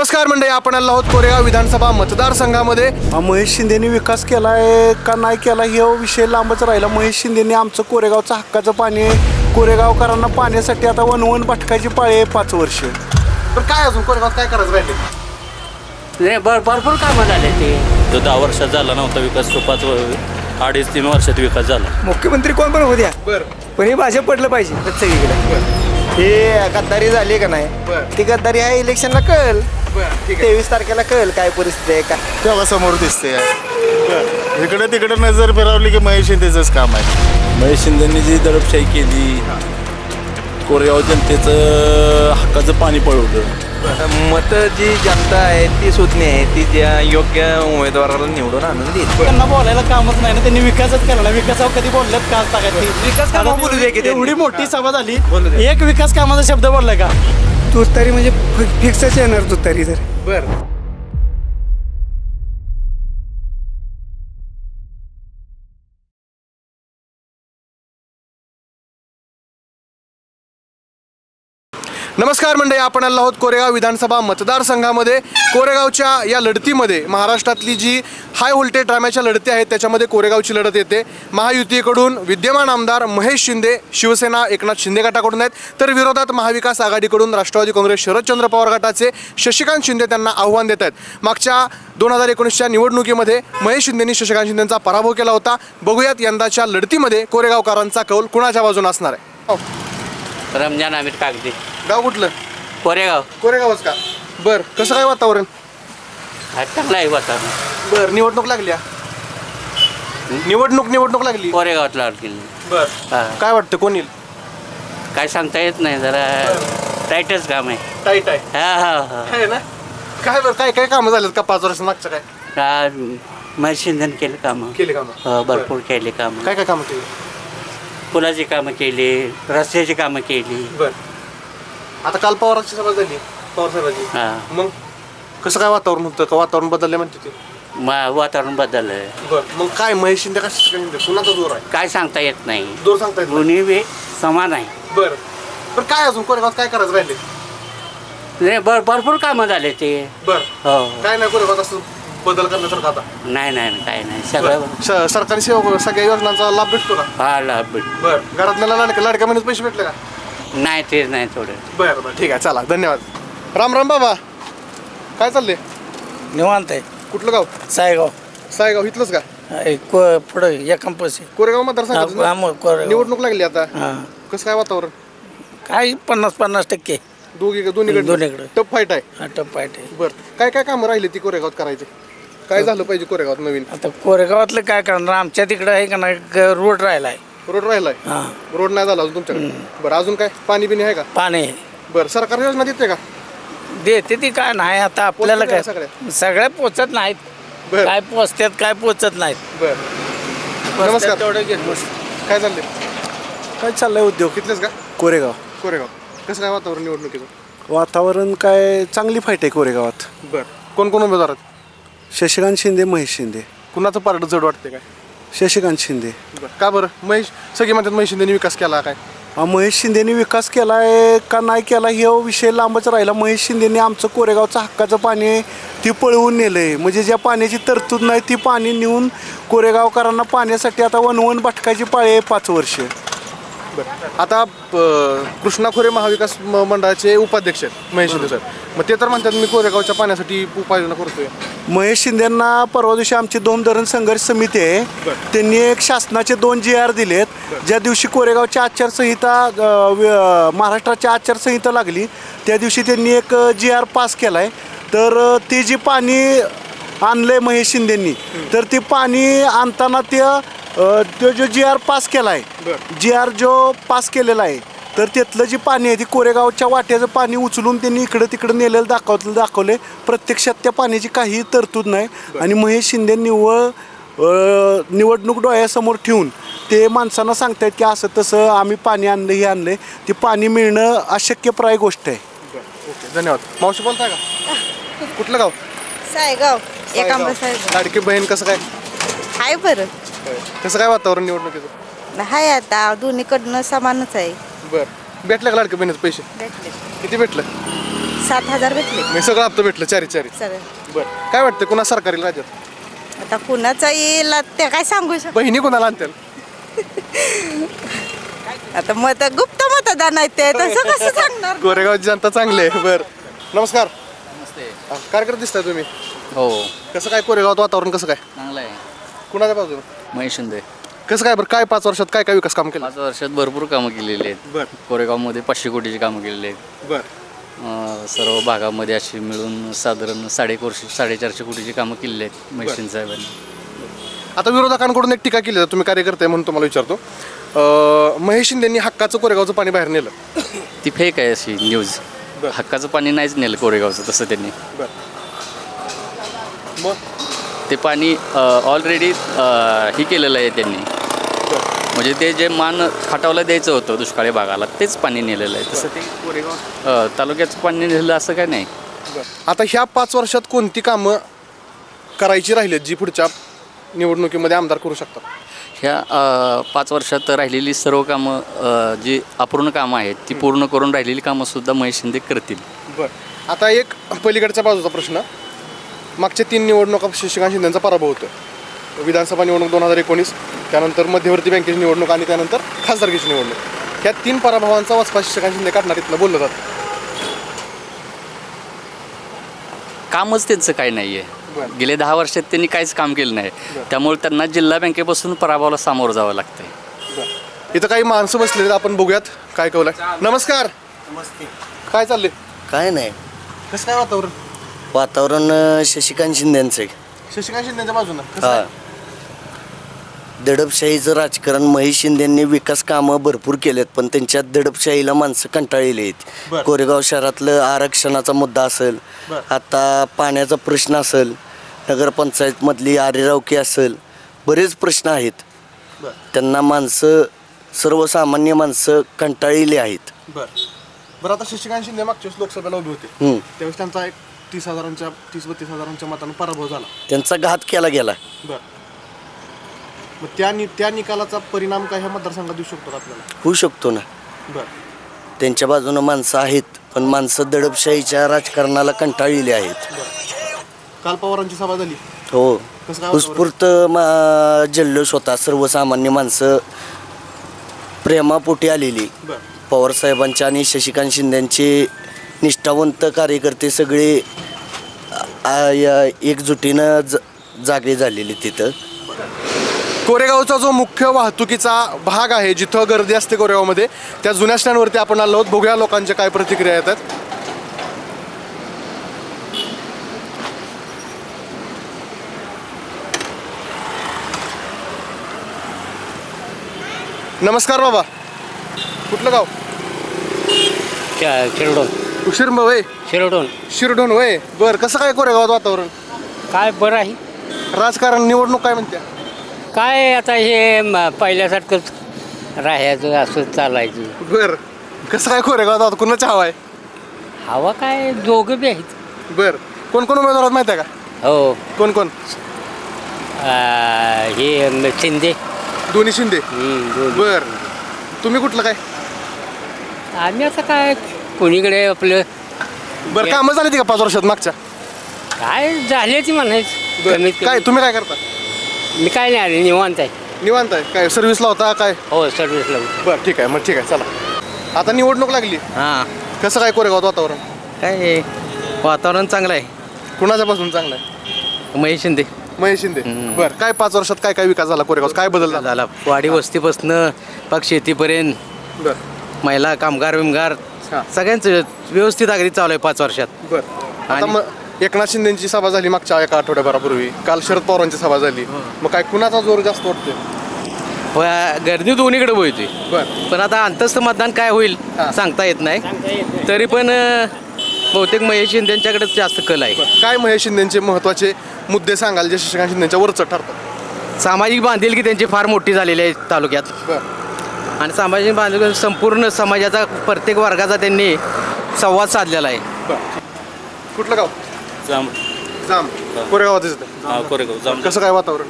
नमस्कार मंडळी, आपण आलो आहोत कोरेगाव विधानसभा मतदारसंघामध्ये। महेश शिंदेनी विकास केलाय का नाही केला हे विषय लांबच राहिला। महेश शिंदेनी आमचं कोरेगावचं हक्काचं पाणी कोरेगावकरांना पाण्यासाठी आता वनवन भटकायची पाळी आहे 5 वर्ष। पण काय अजून कोरेगावात काय करायचं राहिले? भरपूर कामं झाले ते 10 वर्षात झाला नव्हता विकास, तो 2.5-3 वर्षात विकास झाला। मुख्यमंत्री कोण पण होऊ द्या, पण हे भाजप पडलं पाहिजे सगळीकडे। हे गद्दारी झाली का नाही, ती गद्दारी आहे इलेक्शनला कळल। 23 तारखेला कळल काय परिस्थिती आहे का तेव्हा समोर दिसते। इकडे तिकडे नजर फिरवली की महेश शिंदेचंच काम आहे। महेश शिंदेंनी जी दडपशाही केली, कोरेगाव जनतेचं हक्काचं पाणी पळवलं। मत जी जनता आहे ती सुज्ञ आहे, ती ज्या योग्य उमेदवाराला निवडून आणून देईल। त्यांना बोलायला कामच नाही ना, त्यांनी विकासच केला नाही। विकासावर कधी बोलल्यात का विकास काम बोलू दे की एवढी मोठी सभा झाली, एक विकास कामाचा शब्द बोललाय का? तुतारी म्हणजे फिक्सच येणार तुतारी तर। बरं, नमस्कार मंडळी, आपण आलो आहोत कोरेगाव विधानसभा मतदारसंघामध्ये। कोरेगावच्या या लढतीमध्ये महाराष्ट्रातली जी हाय व्होल्टेज ड्राम्याच्या लढती आहेत त्याच्यामध्ये कोरेगावची लढत येते। महायुतीकडून विद्यमान आमदार महेश शिंदे शिवसेना एकनाथ शिंदे गटाकडून आहेत, तर विरोधात महाविकास आघाडीकडून राष्ट्रवादी काँग्रेस शरदचंद्र पवार गटाचे शशिकांत शिंदे त्यांना आव्हान देत आहेत। मागच्या 2019च्या निवडणुकीमध्ये महेश शिंदेंनी शशिकांत शिंदेंचा पराभव केला होता। बघूयात यंदाच्या लढतीमध्ये कोरेगावकरांचा कौल कुणाच्या बाजूने असणार आहे। रमजान आमिर कागदी, गाव कुठलं? कोरेगाव। कोरेगावच का? बरं, कसं काय वातावरण? चांगलं आहे वातावरण। बरं, निवडणूक लागली, निवडणूक लागली कोरेगावात लागली। बरं, काय वाटतं कोण येईल? काय सांगता येत नाही, जरा टाईटच काम आहे। टाईट आहे हा आहे ना? काय बरं, काय काय कामं झालेत का 5 वर्ष मागचं? काय महेश शिंदेने केले कामं, केले कामं? भरपूर केले कामं। काय काय कामं केली? पुलाची कामं केली, रस्त्याची कामं केली। बरं, आता काल पवारांची सभा झाली, पवार साहेबांची, मग कसं काय वातावरण होतं? का वातावरण बदलले म्हणते ते? वातावरण बदललंय। बरं, मग काय महेश शिंदे कुणाचा जोर आहे? काय सांगता येत नाही, जोर सांगता येत नाही. दोन्ही वे समान आहे। बरं, पण काय अजून कोरेगावात काय करायचं राहिले? भरपूर कामं झाले ते। बरं, काय नाही कोरेगावात असं बदल करण्यासारखं आता? नाही काय नाही, सगळं सरकारी सेवा सगळ्या योजनांचा लाभ भेटतो का? हा लाभ भेट। बरं, घरातल्या लाडक्या महिन्यात पैसे भेटले का? नाही ते नाही थोडं। बरं, ठीक आहे, चला, धन्यवाद। राम राम बाबा, काय चाललंय? निवांत आहे। कुठलं गाव? सायगाव इथलंच का? पुढे या कंपस कोरेगाव मतदारसंघात निवडणूक लागली आता, कसं काय वातावरण? काय 50-50% दोन्हीकडे टफ फाईट आहे। टप फाईट आहे। बरं, काय काय कामं राहिली ती कोरेगावात करायची? काय झालं पाहिजे कोरेगावात नवीन? आता कोरेगावातलं काय करणार, आमच्या तिकडं आहे का नाही, रोड राहिलाय। रोड राहिलाय? रोड नाही झाला अजून तुमच्याकडे? बरं, अजून काय पाणी बिणी आहे का? पाणी बरं, सरकार योजना देते का? देते ती काय नाही, आता आपल्याला काय सगळ्या पोचत नाहीत। काय पोचतात काय पोचत नाहीत। बरं, नमस्कार, तेवढं घेतो। काय चाललंय? काय चाललंय उद्योग? तिथलेच का? कोरेगाव कसं काय वातावरण निवडणुकीचं? वातावरण काय चांगली फाईट आहे कोरेगावात। बरं, कोण उमेदवार आहेत? शशिकांत शिंदे, महेश शिंदे। कुणाचं पारड जड वाटते काय? शशिकांत शिंदे। बरं, का बरं? सगळे म्हणतात महेश शिंदेनी विकास केला, काय? महेश शिंदेनी विकास केलाय का नाही केला हे विषय लांबच राहिला। महेश शिंदेनी आमचं कोरेगावचं हक्काचं पाणी ती पळवून नेलंय, म्हणजे ज्या पाण्याची तरतूद नाही ती पाणी नेऊन कोरेगावकरांना पाण्यासाठी आता वनवन भटकायची पाळी आहे 5 वर्ष। बरं, आता कृष्णा खोरे महाविकास मंडळाचे उपाध्यक्ष आहेत महेश शिंदे सर, मग ते तर म्हणतात मी कोरेगावच्या पाण्यासाठी उपाययोजना करतोय। महेश शिंदेंना परवा दिवशी आमची 2 धरण संघर्ष समिती आहे, त्यांनी एक शासनाचे 2 GR दिलेत। ज्या दिवशी कोरेगावची आचारसंहिता महाराष्ट्राची आचारसंहिता लागली त्या दिवशी त्यांनी एक GR पास केलाय। तर ते जे पाणी आणलंय महेश शिंदेंनी, तर ते पाणी आणताना तो जो GR पास केला आहे, GR जो पास केलेला आहे, तर त्यातलं जे पाणी आहे ते कोरेगावच्या वाट्याचं पाणी उचलून त्यांनी इकडं तिकडं नेलेलं दाखवले। प्रत्यक्षात त्या पाण्याची काही तरतूद नाही आणि महेश शिंदे निवडणूक डोळ्यासमोर ठेवून ते माणसांना सांगतायत की असं तसं आम्ही पाणी आणलं, हे आणलंय। ते पाणी मिळणं अशक्यप्राय गोष्ट आहे। ओके, धन्यवाद। मावशी बोलताय का? कुठलं गाव? सायगाव। लाडकी बहीण कसं काय हाय? बरं, कसं काय वातावरण निवडणुकीचं? हाय, आता दोन्हीकडनं समानच आहे। बरं, भेटलं का लाडकी बहिणीचे पैसे? भेटले किती भेटलं? 7,000 भेटले मी सगळं हप्ता भेटलं चारी सर. बरं काय वाटतं कुणा सरकारी राज्यात आता कुणाचा येईल ते काय सांगू शकतो. बहिणी कोणाला आणतील आता गुप्त मतदान आहे ते तसं कसं सांगणार. कोरेगावची जनता चांगली आहे. बरं नमस्कार. काय करत दिसताय तुम्ही? हो कसं काय कोरेगावात वातावरण कसं काय? चांगलं आहे. कुणाच्या बाजून? महेश शिंदे. कसं काय बरं काय 5 वर्षात काय काय विकास काम केलं? 5 वर्षात भरपूर कामं केलेली आहेत. बरं कोरेगावमध्ये 500 कोटीची कामं केलेली आहेत. बरं सर्व भागामध्ये अशी मिळून साधारण 450 कोटीची कामं केलेली आहेत महेश शिंदे साहेबांनी. आता विरोधकांकडून एक टीका केली जाते, तुम्ही कार्यकर्ते म्हणून तुम्हाला विचारतो. महेश शिंदेंनी हक्काचं कोरेगावचं पाणी बाहेर नेलं. ती फेक आहे अशी न्यूज. हक्काचं पाणी नाहीच नेलं कोरेगावचं तसं त्यांनी. मग ते पाणी ऑलरेडी ही केलेलं आहे त्यांनी. म्हणजे ते जे मान खाटावला द्यायचं होतं दुष्काळी भागाला तेच पाणी नेलेलं आहे. तसं ते कोरेगाव तालुक्याचं पाणी नेलेलं असं काय नाही. आता ह्या 5 वर्षात कोणती कामं करायची राहिली जी पुढच्या निवडणुकीमध्ये आमदार करू शकतात? ह्या 5 वर्षात राहिलेली सर्व कामं जी अपूर्ण कामं आहेत ती पूर्ण करून राहिलेली कामंसुद्धा महेश शिंदे करतील. बरं आता एक पलीकडच्या बाजूचा प्रश्न. मागच्या 3 निवडणुका शशिकांत शिंदेचा पराभव होतो. विधानसभा निवडणूक 2019, त्यानंतर मध्यवर्ती बँकेची निवडणूक आणि त्यानंतर खासदारकीची निवडणूक. ह्या 3 पराभवांचा वचपा शशिकांत शिंदे काढणार इथलं बोललं जातं. कामच त्यांचं काही नाही आहे. गेले 10 वर्षात त्यांनी काहीच काम केलं नाही. त्यामुळे त्यांना जिल्हा बँकेपासून पराभवाला सामोरं जावं लागतंय. इथं काही माणसं बसलेली आहेत, आपण बघूयात काय कळलंय. नमस्कार. नमस्ते. काय चाललंय? काय नाही कसं काय वातावरण? वातावरण शशिकांत शिंदेचं आहे. शशिकांत शिंदेच्या बाजूनं हा दडपशाहीचं राजकारण. महेश शिंदेंनी विकास कामं भरपूर केलेत पण त्यांच्या दडपशाहीला माणसं कंटाळलेली आहेत. कोरेगाव शहरातलं आरक्षणाचा मुद्दा असेल, आता पाण्याचा प्रश्न असेल, नगरपंचायतमधली आरेरावकी असेल, बरेच प्रश्न आहेत. त्यांना माणसं सर्वसामान्य माणसं कंटाळलेली आहेत. बरं आता शशिकांत शिंदे मागच्या वेळेस लोकसभेला उभे होते त्यावेळेस त्यांचा एक 30-32 हजारांच्या मतांना पराभव झाला. त्यांचा घात केला गेला. बरं मग त्या निकालाचा परिणाम काय ह्या मतदारसंघात दिसू शकतो आपल्याला? होऊ शकतो ना. बरं त्यांच्या बाजूनं माणसं आहेत पण माणसं दडपशाहीच्या राजकारणाला कंटाळलेली आहेत. काल पवारांची सभा झाली. हो कसं काय उत्स्फूर्त जल्लोष होता. सर्वसामान्य माणसं प्रेमापोटी आलेली. पवारसाहेबांच्या आणि शशिकांत शिंदेंचे निष्ठावंत कार्यकर्ते सगळे एकजुटीनं जागे झालेले तिथं. कोरेगावचा जो मुख्य वाहतुकीचा भाग आहे जिथं गर्दी असते कोरेगावमध्ये त्या जुन्या स्टँडवरती आपण आलो आहोत. बघूया लोकांच्या काय प्रतिक्रिया येतात. नमस्कार बाबा, कुठलं गाव? शिरडोन. शिरंब वय शिरडोन वय. बरं कसं काय कोरेगावात वातावरण? काय बरं आहे. राजकारण निवडणूक काय म्हणते? काय आता हे पहिल्यासारखंच राहायचं असं चालायचं. बरं कसं काय कोरेगावात कुणाच्या हवा आहे? हवा काय दोघं बी आहेत. बरं कोण कोण उमेदवार आहेत माहिती आहे का? हो कोण कोण? हे शिंदे. दोन्ही शिंदे. बर तुम्ही कुठलं काय? आम्ही आता काय कोणीकडे आपलं. बरं कामं झाली ती का 5 वर्षात मागच्या? काय झाली ती म्हणायचं. काय तुम्ही काय करता? मी काय नाही आले निवांत आहे. निवांत आहे काय? सर्व्हिसला होता काय? हो सर्व्हिसला. बरं ठीक आहे मग ठीक आहे चला. आता निवडणूक लागली. हां कसं काय कोरेगावात वातावरण? काय वातावरण चांगलं आहे. कुणाच्यापासून चांगलं आहे? महेश शिंदे. महेश शिंदे. बरं काय 5 वर्षात काय काय विकास झाला कोरेगाव? काय बदल झाला? वाडी वस्तीपासनं पाक शेतीपर्यंत. बरं महिला कामगार विमगार सगळ्यांचं व्यवस्थित अगदी चालू आहे 5 वर्षात. बरं आता मग एकनाथ शिंदेची सभा झाली मागच्या एका आठवड्याभरापूर्वी. काल शरद पवारांची सभा झाली. मग काय कुणाचा जोर जास्त वाटतोय? गर्दी दोन्हीकडे होती. बरं पण आता अंतस्थ मतदान काय होईल सांगता येत नाही. तरी पण बहुतेक महेश शिंदेच्याकडेच जास्त कल आहे. काय महेश शिंदेचे महत्त्वाचे मुद्दे सांगाल जे शशिकांत शिंदेच्या वरचं ठरतात? सामाजिक बांधिलकी त्यांची फार मोठी झालेली आहे तालुक्यात. आणि सामाजिक बांधिलकी संपूर्ण समाजाचा प्रत्येक वर्गाचा त्यांनी संवाद साधलेला आहे. कुठलं गाव? जाम कोरेगावातच. कोरेगाव जाम. कसं काय वातावरण?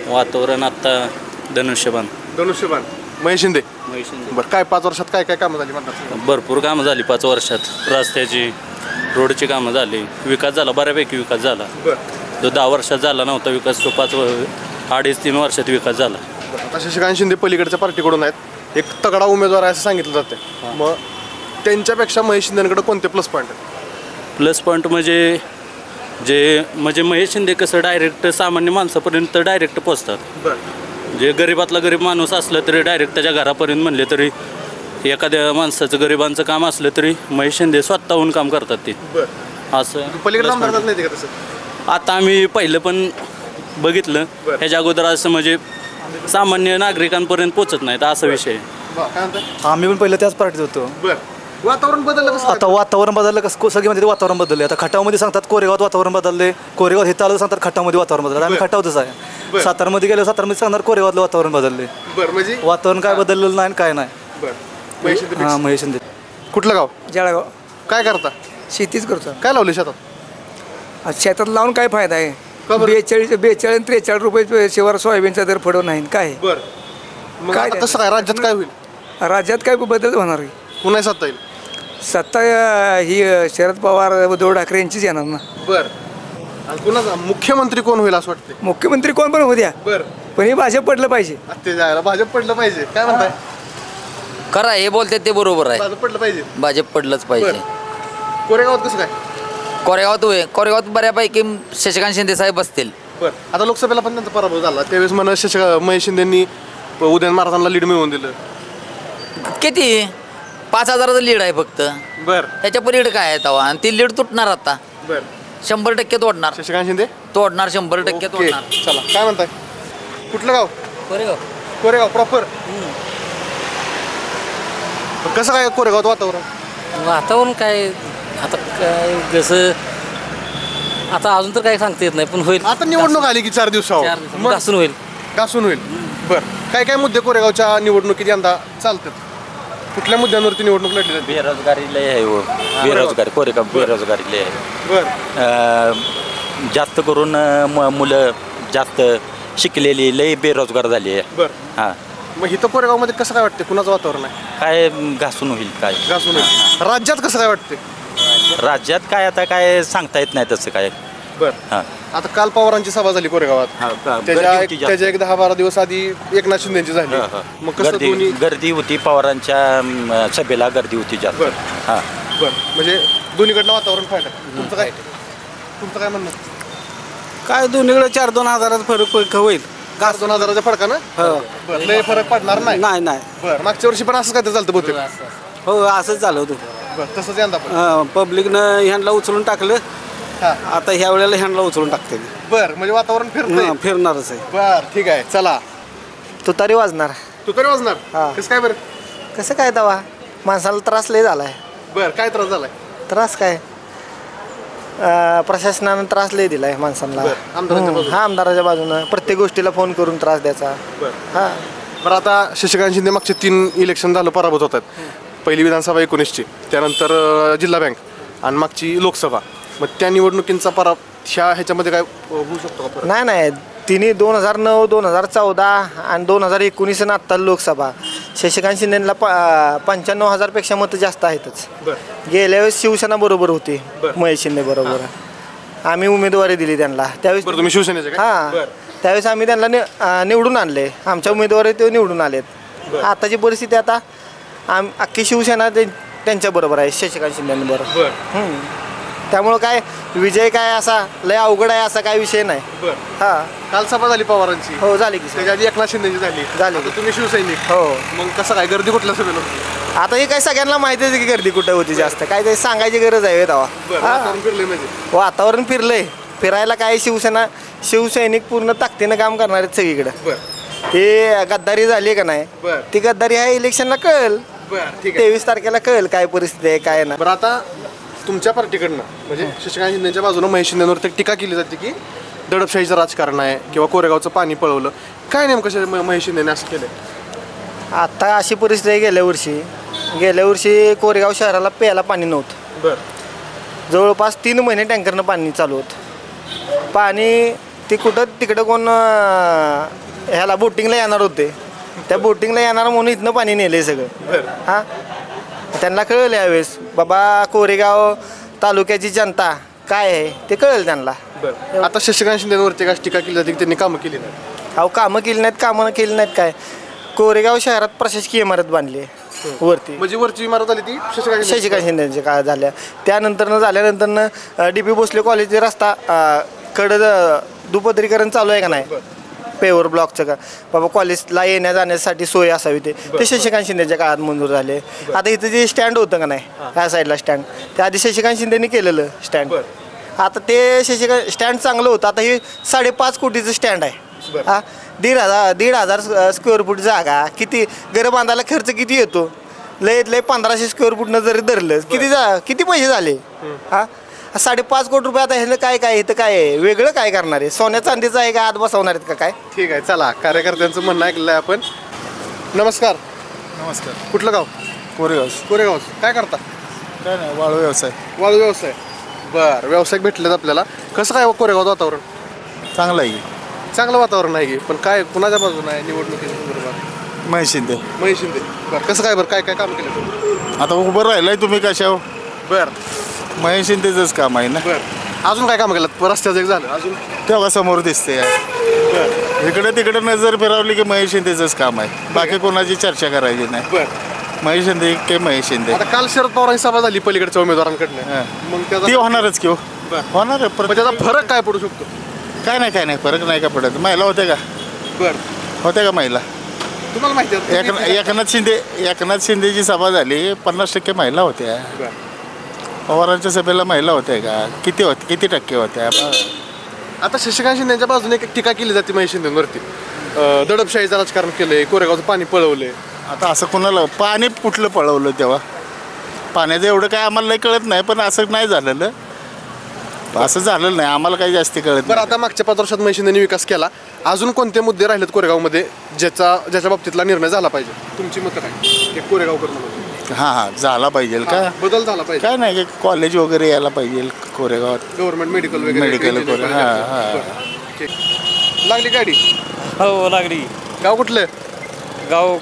वातावरण आत्ता धनुष्यबाण. महेश शिंदे. महेश शिंदे. बरं काय 5 वर्षात काय काय कामं झाली म्हणतात? भरपूर कामं झाली 5 वर्षात. रस्त्याची रोडची कामं झाली, विकास झाला, बऱ्यापैकी विकास झाला. जो 10 वर्षात झाला नव्हता विकास तो 2.5-3 वर्षात विकास झाला. आता शशिकांत शिंदे पलीकडच्या पार्टीकडून आहेत, एक तगडा उमेदवार आहे असं सांगितलं जातं. मग त्यांच्यापेक्षा महेश शिंदेकडे कोणते प्लस पॉईंट आहेत? प्लस पॉईंट म्हणजे महेश शिंदे कसं डायरेक्ट सामान्य माणसापर्यंत डायरेक्ट पोचतात. जे गरीबातला गरीब माणूस असलं तरी डायरेक्ट त्याच्या घरापर्यंत म्हणले तरी, एखाद्या माणसाचं गरिबांचं काम असलं तरी महेश शिंदे स्वतःहून काम करतात ते. असं पलीकडे आमदार जात नाही का तसं? आता आम्ही पहिलं पण बघितलं, ह्याच्या अगोदर असं म्हणजे सामान्य नागरिकांपर्यंत पोचत नाहीत असा विषय. काय म्हणताय? आम्ही पण पहिलं त्याच पार्टीत होतो. वातावरण बदललं कसं? आता वातावरण बदललं कसं सगळे म्हणते वातावरण बदलले. आता खटावमध्ये सांगतात कोरेगावात वातावरण बदलले, कोरेगाव हे तालुक्यात सांगतात खटावमध्ये वातावरण बदललं. आम्ही खटावतच आहे. सातारमध्ये गेलो, सातारमध्ये सांगणार कोरेगावातलं वातावरण बदलले. म्हणजे वातावरण काय बदललेलं नाही काय नाही. हां, महेश शिंदे. कुठलं गाव? जळगाव. काय करता? शेतीच करतो. काय लावले शेतात? शेतात लावून काय फायदा आहे? का बरं? 42 43 रुपये शिवार सोयाबीनचा दर पडव नाही काय. मग काय आता कसं काय राज्यात काय होईल? राज्यात काय बदल होणार आहे? पुन्हा सत्ता येईल? सत्ता ही शरद पवार उद्धव ठाकरे यांचीच येणार ना. आणि कुणाचा मुख्यमंत्री कोण होईल असं वाटतंय? मुख्यमंत्री कोण पण होऊ द्या, पण हे भाजप पडलं पाहिजे. ते जायला भाजप पडलं पाहिजे. काय म्हणताय? खरं आहे, हे बोलते ते बरोबर आहे. भाजप पडलं पाहिजे. भाजप पडलंच पाहिजे. कोरेगावात कसं काय? कोरेगावात बऱ्यापैकी शशिकांत शिंदे साहेब बसतील. आता लोकसभेला पण त्यांचा पराभव झाला, त्यावेळेस महेश शिंदेंनी उदयन महाराजांना लीड मिळवून दिलं. किती 5,000चं लीड आहे फक्त. त्याच्या पलीकडे काय आहे तवा, आणि ती लीड तुटणार आता. 100% तोडणार शशिकांत शिंदे, तोडणार 100% तोडणार. चला, काय म्हणताय? कुठलं गाव? कोरेगाव. कोरेगाव प्रॉपर. कसं काय कोरेगावात वातावरण? वातावरण काय आता काय जसं आता अजून तर काही सांगता येत नाही, पण होईल. आता निवडणूक आली की 4 दिवसावर घासून होईल. घासून होईल. काय काय मुद्दे कोरेगावच्या निवडणुकीत यंदा चालतात? कुठल्या मुद्द्यांवरती निवडणूक लढली जाते? बेरोजगारी लय आहे हो. बेरोजगारी कोरेगाव बेरोजगारी लय आहे. जास्त करून मुलं जास्त शिकलेली लय बेरोजगार झाली आहे. हां, मग इथं कोरेगावमध्ये कसं काय वाटतं? कुणाचं वातावरण आहे? काय घासून होईल काय घासून होईल. राज्यात कसं काय वाटते? राज्यात काय आता काय सांगता येत नाही तसं काय. हां, आता काल पवारांची सभा झाली कोरेगावात. त्याच्या एक 10-12 दिवस आधी एकनाथ शिंदेची झाली. मग कसं गर्दी होती पवारांच्या सभेला, गर्दी होती जास्त. हां, म्हणजे दोन्हीकडनं वातावरण फायदा. तुमचं काय म्हणणं? काय दोन्हीकडे 4-2 हजाराचा फरक होईल. 2 हजाराच्या फरकानं लय फरक पडणार नाही. नाही. मागच्या वर्षी पण असंच काय झालं बहुतेक? हो, असंच झालं होतं. तसंच यंदा पण पब्लिकनं ह्यांडला उचलून टाकलं. आता ह्या वेळेला ह्यांडला उचलून टाकते. म्हणजे वातावरण फिरणारच आहे. ठीक आहे, चला. तुतारी वाजणार. तुतारी वाजणार? कसं काय बरं? कसं काय दवा माणसाला त्रास लय झालाय. काय त्रास झालाय? त्रास काय प्रशासनानं त्रास लय दिलाय माणसांना. आमदाराच्या बाजूनं प्रत्येक गोष्टीला फोन करून त्रास द्यायचा. बरं, आता शशिकांत शिंदे मागचे 3 इलेक्शन झालं पराभूत होतात. पहिली विधानसभा 19ची, त्यानंतर जिल्हा बँक आणि मागची लोकसभा. मग त्या निवडणुकींचा ह्याच्यामध्ये काय होऊ शकतो का? नाही, तिन्ही 2009, 2014 आणि 2019 आणि आत्ता लोकसभा शशिकांत शिंदेला 95,000 पेक्षा मतं जास्त आहेतच. गेल्या वेळेस शिवसेना बरोबर होती, महेश शिंदे बरोबर. आम्ही उमेदवारी दिली त्यांना त्यावेळेस. तुम्ही शिवसेनेचे? हां, त्यावेळेस आम्ही त्यांना निवडून आणले. आमच्या उमेदवारी ते निवडून आलेत. आताची परिस्थिती आता अख्खी शिवसेना त्यांच्या बरोबर आहे, शशिकांत शिंदेबरोबर. त्यामुळं काय विजय काय असा लय अवघड आहे असा काय विषय नाही. काल सभा झाली पवारांची. हो, झाली की. त्याच्या आधी एकनाथ शिंदेची झाली. तुम्ही शिवसैनिक. हो. मग कसं काय गर्दी कुठल्या सभेला होती? आता हे काय सगळ्यांना माहिती आहे की गर्दी कुठं होती जास्त. काय ते सांगायची गरज आहे तेव्हा. वातावरण फिरलंय. फिरायला काय शिवसैनिक पूर्ण ताकदीनं काम करणार आहेत सगळीकडे. ते गद्दारी झाली का नाही, ती गद्दारी आहे इलेक्शनला कळेल. 23 तारखेला कळेल काय परिस्थिती आहे काय नाही. बरं, आता तुमच्या पार्टीकडनं म्हणजे शशिकांत शिंदेच्या बाजूनं महेश शिंदेवर टीका केली जाते की दडपशाहीचं राजकारण आहे किंवा कोरेगावचं पाणी पळवलं. काय नेमकं महेश शिंदेने असं केलं? आता अशी परिस्थिती आहे, गेल्या वर्षी कोरेगाव शहराला प्यायला पाणी नव्हतं. जवळपास 3 महिने टँकरनं पाणी चालू होतं. पाणी तिकडं कोण ह्याला बोटिंगला येणार होते, त्या बोटिंगला येणार म्हणून इथनं पाणी नेले सगळं. हां, त्यांना कळलं यावेळेस बाबा कोरेगाव तालुक्याची जनता काय आहे ते कळेल त्यांना. बरं आता शशिकांत शिंदेवरती काय टीका केली जाते की त्यांनी कामं केली नाही. अहो कामं केली नाहीत काय. कोरेगाव शहरात प्रशासकीय इमारत बांधली आहे वरती, म्हणजे वरची इमारत आली ती शशिकांत शिंदेच्या काळात झाल्या. झाल्यानंतर DP भोसले कॉलेजचा रस्ता कडं दुपदरीकरण चालू आहे का नाही, पेवर ब्लॉकचं का बाबा कॉलेजला येण्या जाण्यासाठी सोय असावी ते शशिकांत शिंदेच्या काळात मंजूर झाले. आता इथं जे स्टँड होतं का नाही ह्या साईडला स्टँड, ते आधी शशिकांत शिंदेने केलेलं स्टँड. आता ते शशिकांत स्टँड चांगलं होतं. आता हे 5.5 कोटीचं स्टँड आहे. हा 1,500 स्क्वेअर फूट जागा, किती घरं बांधायला खर्च किती येतो, लय 1500 स्क्वेअर फूटनं जरी धरलं किती पैसे झाले. हा 5.5 कोटी रुपये. आता ह्यानं काय इथं काय आहे वेगळं काय करणार आहे, सोन्या चांदीचं आहे का आत बसवणार आहेत का काय. ठीक आहे चला, कार्यकर्त्यांचं म्हणणं ऐकलं आहे आपण. नमस्कार. कुठलं गाव? कोरेगाव. काय करता? काय नाही, वाळू व्यवसाय. वाळू व्यवसाय. बरं व्यावसायिक भेटलेत आपल्याला. कसं काय कोरेगाव वातावरण? चांगलं आहे, चांगलं वातावरण आहे की, पण काय कुणाच्या बाजून आहे निवडणुकीच्या संदर्भात? महेश शिंदे. बरं कसं काय, बरं काय काम केलं? आता उभं राहिलाय तुम्ही कशावर? बरं महेश शिंदेचंच काम आहे ना. बरं अजून काय काम केलं? रस्त्याचं एक झालं, अजून तेव्हा समोर दिसते. इकडे तिकडे नजर फिरवली की महेश शिंदेचंच काम आहे, बाकी कोणाची चर्चा करायची नाही. बरं महेश शिंदे की महेश शिंदे. आता काल शरद पवारांची सभा झाली पलीकडच्या उमेदवारांकडनं, मग ती होणारच की होणार आहे. पण त्याचा फरक काय पडू शकतो? काय नाही फरक नाही का पडत. महिला होते का? बरं होते का महिला? तुम्हाला माहिती आहे एकनाथ शिंदेची सभा झाली, 50% महिला होत्या. पवारांच्या सभेला महिला होत्या का? किती टक्के होत्या? आता शशिकांत शिंदेच्या बाजूने एक टीका केली जाते महेश शिंदेवरती, दडपशाहीचं राजकारण केलंय, कोरेगावचं पाणी पळवलंय. आता असं कोणाला पाणी कुठलं पळवलं तेव्हा? पाण्याचं एवढं काय आम्हाला नाही कळत नाही, पण असं नाही झालेलं. असं झालेलं नाही, आम्हाला काही जास्ती कळत. बरं आता मागच्या 5 वर्षात महेश शिंदेने विकास केला, अजून कोणते मुद्दे राहिलेत कोरेगावमध्ये ज्याच्या बाबतीतला निर्णय झाला पाहिजे? तुमची मतं काय कोरेगावकर म्हणून? हां झाला पाहिजे का? बदल झाला पाहिजे. काय नाही, कॉलेज वगैरे यायला पाहिजे कोरेगावात, गव्हर्नमेंट मेडिकल वगैरे. लागली गाडी? हो लागली. गाव कुठलं? गाव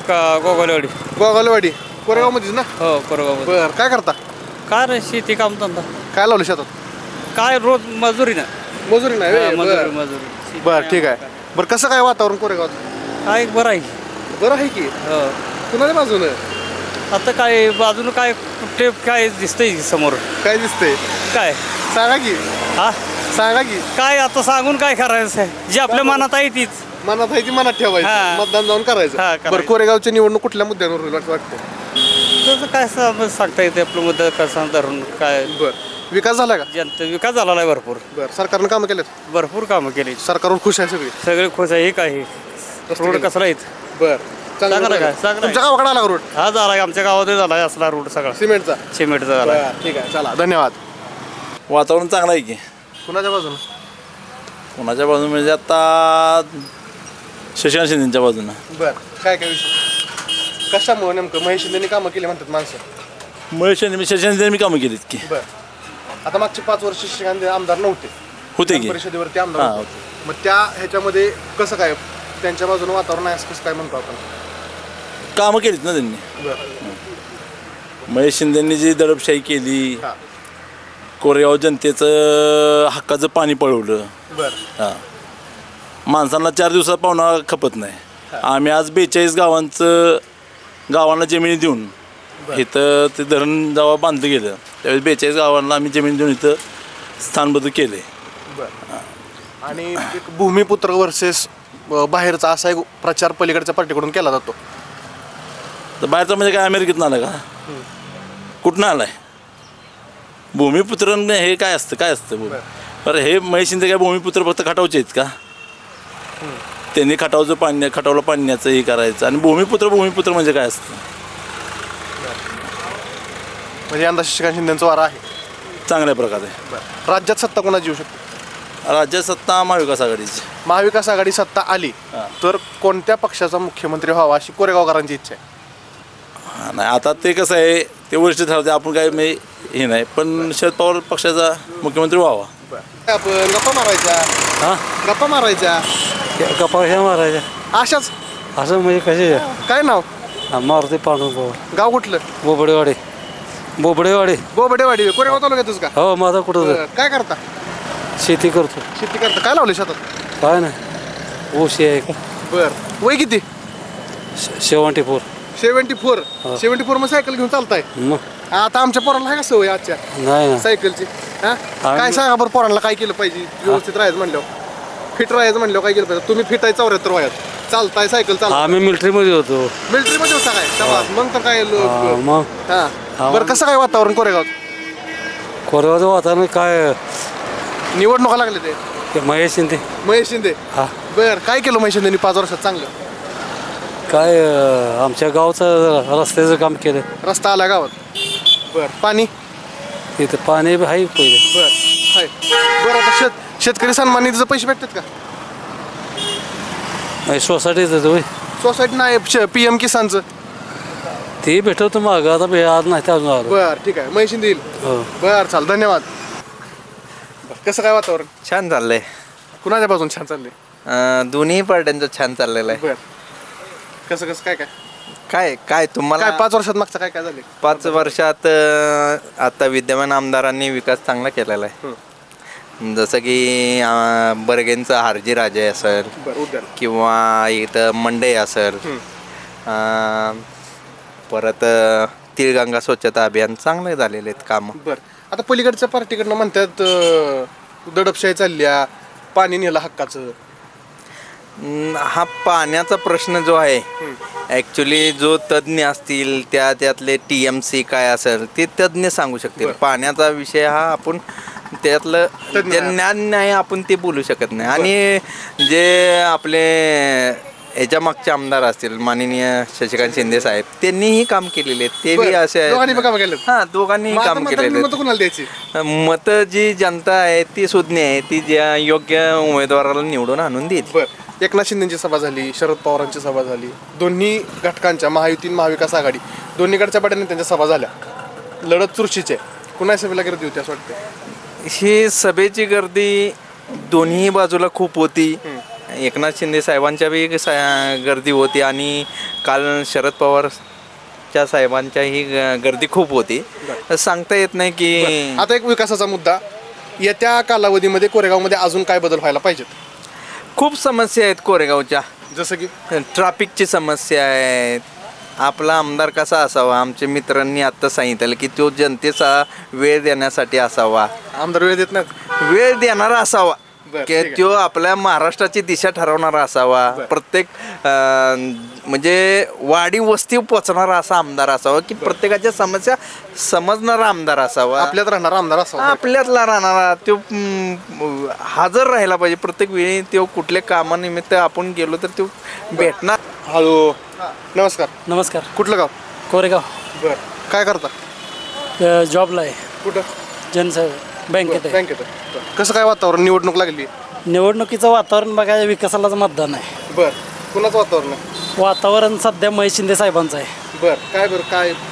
गोगालवाडी. गोगालवाडी कोरेगावमध्येच ना? हो कोरेगाव. बरं काय करता? काय रे शेती काम धंदा. काय लावलं शेतात? काय रोज मजुरी नाही. मजुरी नाही. मजुरी. बरं ठीक आहे. बरं कसं काय वातावरण कोरेगावात? काय बरं आहे. बरं आहे की. कुणाच्या बाजूनं? आता काय बाजूनं काय कुठे काय दिसतंय समोर? काय दिसतंय? काय सांगा की. हा सांगा की. काय आता सांगून काय करायचं आहे, जे आपल्या मनात आहे तीच. मनात आहे ती मनात ठेवायचं, मतदान जाऊन करायचं. बरं कोरेगावची निवडणूक कुठल्या मुद्द्यांवर होईल वाटतं? तसं काय सांगता येते आपलं मुद्दा कसं धरून काय. बरं विकास झाला का? विकास झाला आहे भरपूर. बरं सरकारनं कामं केलेत? भरपूर कामं केली. सरकारवर खुश आहे सगळे खुश आहे. हे काय रोड कसला आहेत? बरं चांगला काय तुमच्या गावाकडे आला रोड? हा झाला, आमच्या गावात झाला असला रोड सगळा सिमेंटचा झाला. ठीक आहे चला धन्यवाद. वातावरण चांगलं आहे की. कुणाच्या बाजूनं? कुणाच्या बाजून म्हणजे आता शशिकांत शिंदेच्या बाजूनं. बरं काय विषय कशामुळे नेमकं? महेश शिंदेने कामं केली म्हणतात माणसं. महेश शिंदे शशिकांत शिंदेने मी कामं केलीत की. बरं आता मागचे 5 वर्ष शशिकांत आमदार नव्हते, होते की परिषदेवरती आमदार होते. मग त्या ह्याच्यामध्ये कसं काय त्यांच्या बाजूने वातावरण आहे कसं काय म्हणतो आपण? कामं केलीत ना त्यांनी. महेश शिंदेंनी जी दडपशाही केली, कोरेगाव जनतेचं हक्काचं पाणी पळवलं. हां माणसांना 4 दिवसात पाहुणा खपत नाही. आम्ही आज 42 गावांना जमिनी देऊन इथं ते धरण जेव्हा बांधलं गेलं त्यावेळेस 42 गावांना आम्ही जमीन देऊन इथं स्थानबद्ध केले. आणि एक भूमिपुत्र वर्सेस बाहेरचा असा एक प्रचार पलीकडच्या पार्टीकडून केला जातो. तर बाहेरचा म्हणजे काय अमेरिकेतून आला का? कुठनं आलाय? भूमिपुत्र हे काय असतं बरं हे महेश शिंदे काय भूमिपुत्र फक्त खटावचे आहेत का? त्यांनी खटावला पाण्याचं हे करायचं. आणि भूमिपुत्र म्हणजे काय असतं? म्हणजे यंदा शशिकांत शिंदेचा वारा आहे चांगल्या प्रकारे. राज्यात सत्ता कोणाची येऊ शकते? राज्यात सत्ता महाविकास आघाडीची. महाविकास आघाडी सत्ता आली तर कोणत्या पक्षाचा मुख्यमंत्री व्हावा अशी कोरेगावकरांची इच्छा आहे? नाही आता ते कसं आहे ते वरिष्ठ ठरवते, आपण काय हे नाही, पण शरद पवार पक्षाचा मुख्यमंत्री व्हावा. आपण गप्पा मारायच्या कशा मारायच्या अशाच असं म्हणजे कसे? काय नाव? मारुती पांडुरंग पवार. गाव कुठलं? बोबडेवाडी. बोबडेवाडी. बोबडेवाडी कोरेगाव तालुक्यातच का? हो माझा कुठं काय करता? शेती करतो. शेती करता. काय लावले शेतात? काय नाही ऊस आहे का. बर वय किती? 74. 74 मग सायकल घेऊन चालताय? मग आता आमच्या पोरांना आहे का सवय आजच्या नाही ना सायकलची? काय सांगा बरं पोरांना काय केलं पाहिजे व्यवस्थित राहायचं म्हणल्यावर फिट राहायचं म्हणल्यावर काय केलं पाहिजे? तुम्ही फिट आहे 74 वयात चालताय सायकल चालताय. आम्ही मिलिटरीमध्ये होतो. मिलिटरीमध्ये होता काय तेव्हा? मग तर काय मग बरं कसं काय वातावरण कोरेगावात? कोरेगावचं वातावरण काय निवडणुका लागले ते महेश शिंदे. महेश शिंदे हा बर काय केलं महेश शिंदेनी 5 वर्षात चांगलं? काय आमच्या गावचं रस्त्याचं काम केलं. रस्ता आला गावात. बर पाणी? इथं पाणी आहे पहिले. बर हाय. बरं आता शेतकरी सन्मान निधीचे पैसे भेटतात का? सोसायटीचं सोसायटी नाही PM किसानचं ते भेटवतो मागं आता आज नाही ते अजून आलं. बर ठीक आहे महेश शिंदे येईल. बर चाल धन्यवाद. कसं काय वातावरण? छान चाललंय. कुणाच्या बाजून छान चाललंय? दोन्ही पार्ट्यांचं छान चाललेलं आहे. बर कसं कसं काय काय काय काय तुम्हाला काय 5 वर्षात मागचं काय काय झाले? 5 वर्षात आता विद्यमान आमदारांनी विकास चांगला केलेला आहे. जसं की बर्गेंचं हारजी राजे असेल किंवा इथं मंडई असेल, परत तिळगंगा स्वच्छता अभियान चांगले झालेले आहेत काम. बरं आता पलीकडच्या पार्टीकडनं म्हणतात दडपशाही चालल्या पाणी नेलं हक्काचं. हा पाण्याचा प्रश्न जो आहे ॲक्च्युली जो तज्ज्ञ असतील त्यातले TMC काय असेल ते तज्ज्ञ सांगू शकतील. पाण्याचा विषय हा आपण त्यातलं ज्ञान नाही आपण ते बोलू शकत नाही. आणि जे आपले ह्याच्या मागचे आमदार असतील माननीय शशिकांत शिंदे साहेब त्यांनीही काम केलेले आहेत. ते बी असे दोघांनीही काम केलेले. मतं जी जनता आहे ती सुज्ञ आहे ती ज्या योग्य उमेदवाराला निवडून आणून देईल. एकनाथ शिंदेची सभा झाली, शरद पवारांची सभा झाली, दोन्ही घटकांच्या महायुती महाविकास आघाडी दोन्हीकडच्या पाट्याने त्यांच्या सभा झाल्या. लढत चुरशीचे कुणा सभेला गर्दी होती असं वाटतं? ही सभेची गर्दी दोन्ही बाजूला खूप होती. एकनाथ शिंदे साहेबांच्या बी गर्दी होती आणि काल शरद पवारच्या साहेबांच्याही गर्दी खूप होती. सांगता येत नाही की आता एक विकासाचा मुद्दा येत्या कालावधीमध्ये कोरेगावमध्ये अजून काय बदल व्हायला पाहिजेत? खूप समस्या आहेत कोरेगावच्या. जसं की ट्रॅफिकची समस्या आहे. आपला आमदार कसा असावा? आमच्या मित्रांनी आत्ता सांगितलं की तो जनतेचा वेळ देण्यासाठी असावा. आमदार वेळ देत नाहीत? वेळ देणारा असावा की तो आपल्या महाराष्ट्राची दिशा ठरवणारा असावा. प्रत्येक म्हणजे वाडी वस्ती पोचणारा असा आमदार असावा की प्रत्येकाच्या समस्या समजणारा आमदार असावा. आपल्यात राहणारा आमदार असावा. आपल्यातला राहणारा तो हजर राहायला पाहिजे प्रत्येक वेळी. तो कुठल्या कामानिमित्त आपण गेलो तर तो भेटणार. हॅलो नमस्कार. नमस्कार. कुठलं गाव? कोरेगाव. बर काय करता? जॉबला आहे. कुठं? जनसेवा बँकेत. बँकेत. कसं काय वातावरण? निवडणूक लागली. निवडणुकीचं वातावरण बघायला विकासालाच मतदान आहे. बर कुणाचं वातावरण आहे? वातावरण सध्या महेश शिंदे साहेबांचं आहे. बरं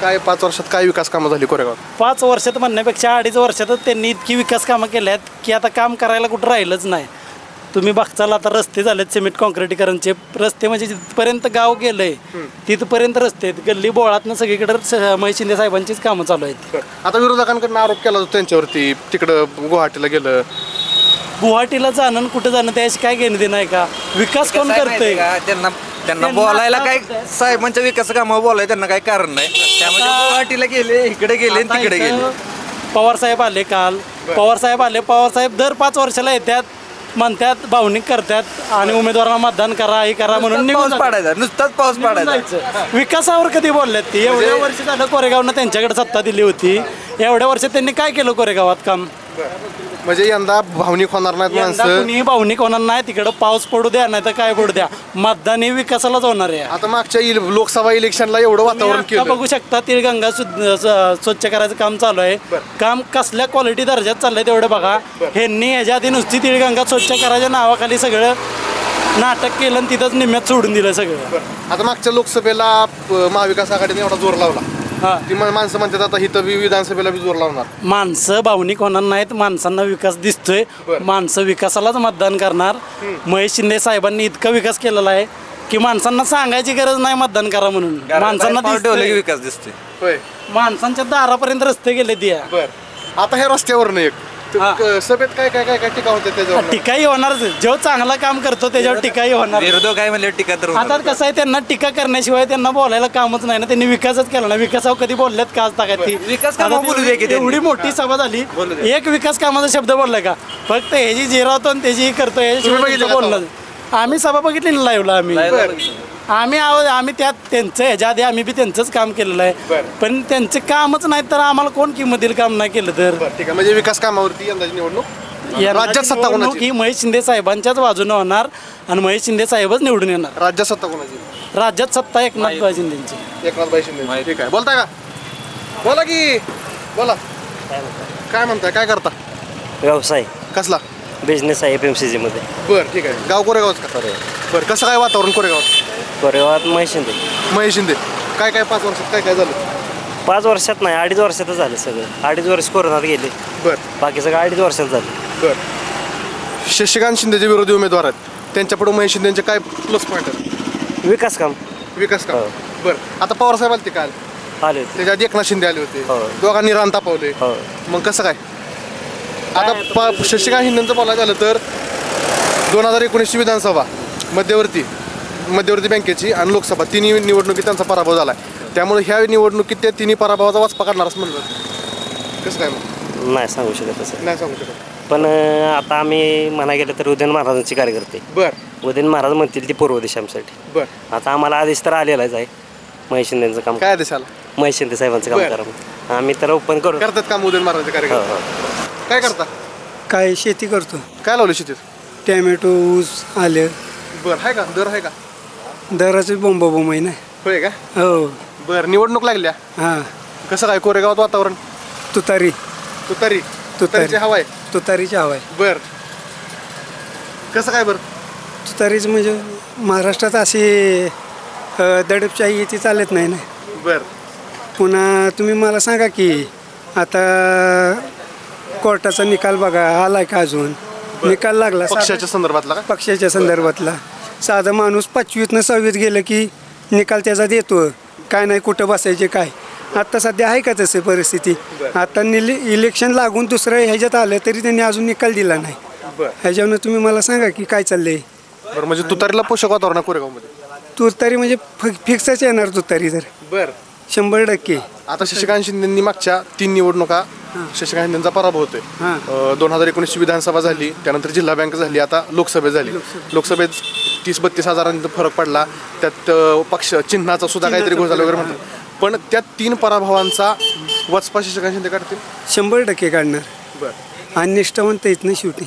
काय 5 वर्षात काय विकास कामं झाली कोरेगावात? 5 वर्षात म्हणण्यापेक्षा 2.5 वर्षातच त्यांनी इतकी विकास कामं केल्यात की आता काम करायला कुठं राहिलंच नाही. तुम्ही बघचाल आता रस्ते झालेत सिमेंट कॉन्क्रिटीकरणचे रस्ते म्हणजे जिथपर्यंत गाव गेलंय तिथपर्यंत रस्ते आहेत. गल्ली बोळातनं सगळीकडे महेश शिंदे साहेबांचीच कामं चालू आहेत. आता विरोधकांकडून आरोप केला जातो त्यांच्यावरती तिकडं गुवाहाटीला गेलं. गुवाहाटीला जाणं कुठं जाणं त्याशी काय घेणं देणं आहे का? विकास कोण करतोय? त्यांना बोलायला काय साहेबांच्या विकास कामावर बोलायला त्यांना काही कारण नाही. त्यामुळे गुवाहाटीला गेले इकडे गेले तिकडे गेले. पवार साहेब आले काल. पवार साहेब दर 5 वर्षाला येतात म्हणतात भावनिक करतात आणि उमेदवारांना मतदान करा हे करा म्हणून पाऊस पाडायचा नुसताच पाऊस पाडायचा. विकासावर कधी बोलल्यात ती? एवढ्या वर्ष झालं कोरेगावनं त्यांच्याकडे सत्ता दिली होती. एवढ्या वर्षात त्यांनी काय केलं कोरेगावात काम? म्हणजे यंदा भावनिक होणार नाहीत माणसं. कुणी भावनिक होणार नाही. तिकडं पाऊस पडू द्या नाही तर काय पडू द्या मतदान हे विकासालाच होणार आहे. आता मागच्या लोकसभा इलेक्शनला एवढं वातावरण केलं. बघू शकता तिळगंगा स्वच्छ करायचं काम चालू आहे. काम कसल्या क्वालिटी दर्जात चाललंय तेवढं बघा. ह्यांनी ह्याच्या आधी नुसती तिळगंगा स्वच्छ करायच्या नावाखाली सगळं नाटक केलं आणि तिथंच निम्म्यात सोडून दिलं सगळं. आता मागच्या लोकसभेला महाविकास आघाडीने एवढा जोर लावला. ती माणसं म्हणतात आता हिथं विधानसभेला बी जोर लावणार. माणसं भावनिक होणार नाहीत. माणसांना विकास दिसतोय. माणसं विकासालाच मतदान करणार. महेश शिंदे साहेबांनी इतका विकास केलेला आहे की माणसांना सांगायची गरज नाही मतदान करा म्हणून. माणसांना विकास दिसतोय. होय. माणसांच्या दारापर्यंत रस्ते गेले द्या. बर आता ह्या रस्त्यावरनं एक सभेत काय काय काय काय टीका होते त्याच्यावर? टीकाही होणार, जो चांगला काम करतो त्याच्यावर टीकाही होणार. विरोधक काय म्हणले टीका तर आता कसं आहे, त्यांना टीका करण्याशिवाय त्यांना बोलायला कामच नाही ना. त्यांनी विकासच केला ना. विकासावर कधी बोलल्यात का आज ताकद ती? विकास कामं बोलू दे की त्यांनी. एवढी मोठी सभा झाली, एक विकास कामाचा शब्द बोललाय का? फक्त ह्याची जिरावतो आणि त्याची करतो बोललं. आम्ही सभा बघितली ना लाईव्हला. आम्ही त्यात त्यांचं ह्याच्या आधी आम्ही बी त्यांचंच काम केलेलं आहे. पण त्यांचे कामच नाही तर आम्हाला कोण किंमत देईल काम नाही केलं तर? ठीक आहे, म्हणजे विकास कामावरती यंदाची निवडणूक राज्यात सत्ता कोणाची? ही महेश शिंदे साहेबांच्याच बाजूने होणार आणि महेश शिंदे साहेबच निवडून येणार. राज्यात सत्ता कोणाची? राज्यात सत्ता एकनाथ शिंदेची. एकनाथ शिंदे. ठीक आहे, बोलताय का? बोला की बोला. काय म्हणताय, काय करता? व्यवसाय कसला? बिझनेस आहे FMCG मध्ये. बरं ठीक आहे. गाव कोरेगावच का? बरं कसं काय वातावरण कोरेगावात? कोरेगावात महेश शिंदे. महेश शिंदे. काय काय 5 वर्षात काय काय झालं? 5 वर्षात नाही, 2.5 वर्षातच झालं सगळं. 2.5 वर्ष कोरोनात गेले. बरं बाकी सगळं 2.5 वर्षात झालं. बरं शशिकांत शिंदेचे विरोधी उमेदवार आहेत, त्यांच्यापुढे महेश शिंदेचे काय प्लस पॉईंट आहेत? विकास काम. विकास काम. बरं आता पवार साहेब आले ते काल आले होते, त्याच्या आधी एकनाथ शिंदे आले होते, दोघांनी रान तापवले. मग कसं काय आता शशिकांत शिंदेचं बोलायचं झालं तर 2019ची विधानसभा, मध्यवर्ती बँकेची आणि लोकसभा तिन्ही निवडणुकीत त्यांचा पराभव झाला. त्यामुळे ह्या निवडणुकीत त्या तिन्ही पराभवाचा वाचपा काढणारच म्हणलं. कसं काय मग? नाही सांगू शकत तसं. नाही सांगू शकत. पण आता आम्ही म्हणा गेलं तर उदयन महाराजांचे कार्यकर्ते. बरं उदयन महाराज म्हणतील ती पूर्व दिशा आमच्यासाठी. बरं आता आम्हाला आदेश तर आलेलाच आहे महेश शिंदेचं काम. काय आदेश आला? महेश शिंदे साहेबांचं काम करा. आम्ही तर ओपन करू. करतात काम उदयन महाराजचे कार्यकर्ते? काय करता? काय शेती करतो. काय लावलं शेतीत? टॅमॅटो, ऊस, आलं. बरं आहे का? दर आहे का? दराची बोंबाबोंब आहे ना. होय का? हो. बरं निवडणूक लागल्या. हां. कसं काय कोरेगावात वातावरण? तुतारी. तुतारीची हवा आहे. तुतारीची हवा आहे. बरं कसं काय? बरं तुतारीच म्हणजे महाराष्ट्रात अशी दडपशाही ती चालत नाही ना. बरं पुन्हा तुम्ही मला सांगा की आता कोर्टाचा निकाल बघा आलाय का अजून? निकाल लागला पक्षाच्या संदर्भातला? पक्षाच्या संदर्भातला. साधा माणूस 5वीतनं 6वीत गेलं की निकाल त्याचा देतो. काय नाही कुठं बसायचे काय. आत्ता सध्या आहे का तसं परिस्थिती? आता इलेक्शन लागून दुसरं ह्याच्यात आलं तरी त्यांनी अजून निकाल दिला नाही. ह्याच्यावरून तुम्ही मला सांगा की काय चाललंय? बरं म्हणजे तुतारीला पोषक वातावरण कोरेगावमध्ये? तुतारी म्हणजे फिक्सच येणार तुतारी तर. बरं 100%. आता शशिकांत शिंदेंनी मागच्या 3 निवडणुका शशिकांत शिंदेचा पराभव होतोय. 2019ची विधानसभा झाली, त्यानंतर जिल्हा बँक झाली, आता लोकसभेत झाली. लोकसभेत 30-32 हजारांचा फरक पडला. त्यात पक्ष चिन्हाचा सुद्धा काहीतरी घोळ झाला वगैरे म्हणतात. पण त्या 3 पराभवांचा वचपा शशिकांत शिंदे काढतील? 100% काढणार. बरं आणि निष्ठावंत आहेत ना शेवटी.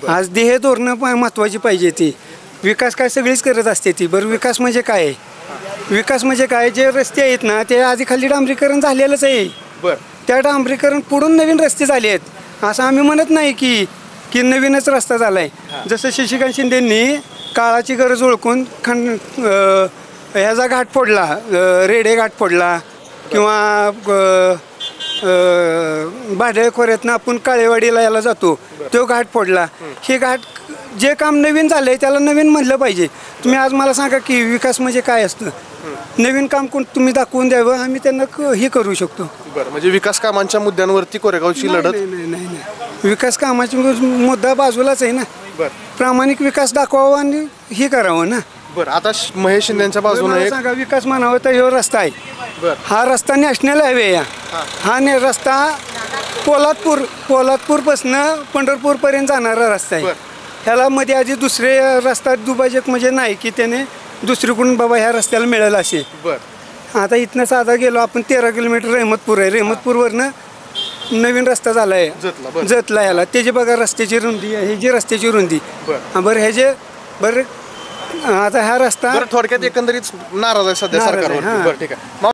आज ध्येय धोरणं महत्त्वाची पाहिजे. ती विकास काय सगळीच करत असते ती. बरं विकास म्हणजे काय? विकास म्हणजे काय? जे रस्ते आहेत ना ते आधी खाली डांबरीकरण झालेलंच आहे. बरं त्या डांबरीकरण पुढून नवीन रस्ते झाले आहेत असं आम्ही म्हणत नाही की नवीनच रस्ता झाला आहे. जसं शशिकांत शिंदेंनी काळाची गरज ओळखून ह्याचा घाट फोडला, रेडे घाट फोडला किंवा भाडे खोऱ्यातनं आपण काळेवाडीला याला जातो तो घाट फोडला. हे घाट जे काम नवीन झालं आहे त्याला नवीन म्हणलं पाहिजे. तुम्ही आज मला सांगा की विकास म्हणजे काय असतं? नवीन काम कोण तुम्ही दाखवून द्यावं, आम्ही त्यांना हे करू शकतो. बरं म्हणजे विकास कामांच्या मुद्द्यांवरती कोरेगावची लढत? नाही. विकास कामाचा मुद्दा बाजूलाच आहे ना. बरं प्रामाणिक विकास दाखवावा आणि हे करावं ना. बरं आता महेश शिंदेच्या बाजूने सांगा विकास म्हणावं तर ह्यो रस्ता आहे. बरं हा रस्ता नॅशनल हायवे हा रस्ता पोलादपूरपासून पंढरपूरपर्यंत जाणारा रस्ता आहे. ह्याला मध्ये आधी दुसरे रस्ता दुभाजक म्हणजे नाही की त्याने दुसरीकडून बाबा ह्या रस्त्याला मिळालं असे. आता इथनं साधा गेलो आपण 13 किलोमीटर रेहमतपूर आहे. रेहमतपूरवरनं नवीन रस्ता झाला आहे जतला याला. त्याची बघा रस्त्याची रुंदी आहे, ह्याची रस्त्याची रुंदी. बरं ह्याचे बरं आता हा रस्ता थोडक्यात एकंदरीत नाराज आहे सध्या सरकारवर. बरं ठीक आहे.